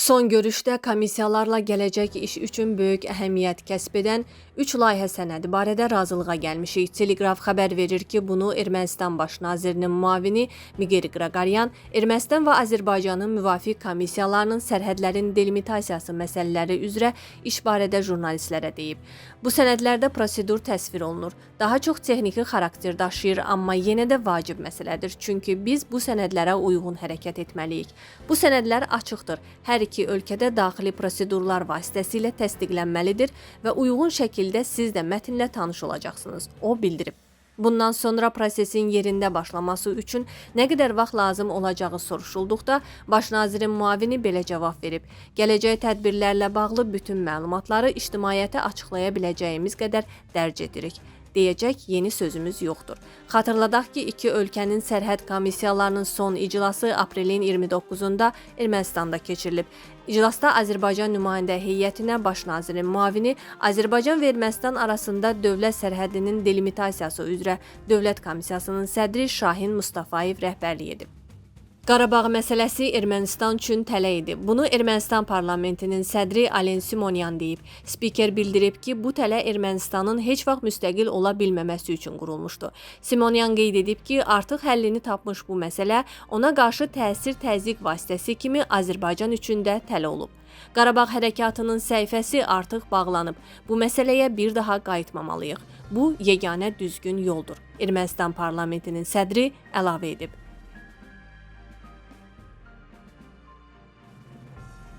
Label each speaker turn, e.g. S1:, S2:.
S1: Son görüşdə komissiyalarla gələcək iş üçün böyük əhəmiyyət kəsb edən 3 layihə sənədi barədə razılığa gəlmişik. Telegraf xəbər verir ki, bunu Ermənistan baş nazirinin müavini Miguel Qraqaryan, Ermənistan və Azərbaycanın müvafiq komissiyalarının sərhədlərin delimitasiyası məsələləri üzrə iş barədə jurnalistlərə deyib. Bu sənədlərdə prosedur təsvir olunur. Daha çox texniki xarakter daşıyır, amma yenə də vacib məsələdir. Çünki biz bu sənədlərə uyğun hərəkət etməliyik. Bu sənədlər açıqdır. Hər iki ölkədə daxili prosedurlar vasitəsilə təsdiqlənməlidir və uyğun şəkildə siz də mətnlə tanış olacaqsınız, o bildirib. Bundan sonra prosesin yerində başlaması üçün nə qədər vaxt lazım olacağı soruşulduqda, baş nazirin müavini belə cavab verib. Gələcək tədbirlərlə bağlı bütün məlumatları ictimaiyyətə açıqlaya biləcəyimiz qədər dərc edirik. Deyəcək yeni sözümüz yoxdur. Xatırladaq ki, iki ölkənin sərhəd komissiyalarının son iclası aprelin 29-da Ermənistanda keçirilib. İclasda Azərbaycan nümayəndə heyətinə baş nazirin müavini Azərbaycan və Ermənistan arasında dövlət sərhədinin delimitasiyası üzrə Dövlət Komissiyasının sədri Şahin Mustafayev rəhbərlik edib. Qarabağ məsələsi Ermənistan üçün tələ idi. Bunu Ermənistan parlamentinin sədri Alen Simonyan deyib. Spiker bildirib ki, bu tələ Ermənistanın heç vaxt müstəqil ola bilməməsi üçün qurulmuşdu. Simonyan qeyd edib ki, artıq həllini tapmış bu məsələ ona qarşı təsir təzyiq vasitəsi kimi Azərbaycan üçün də tələ olub. Qarabağ hərəkatının səhifəsi artıq bağlanıb. Bu məsələyə bir daha qayıtmamalıyıq. Bu, yeganə düzgün yoldur. Ermənistan parlamentinin sədri əlavə edib.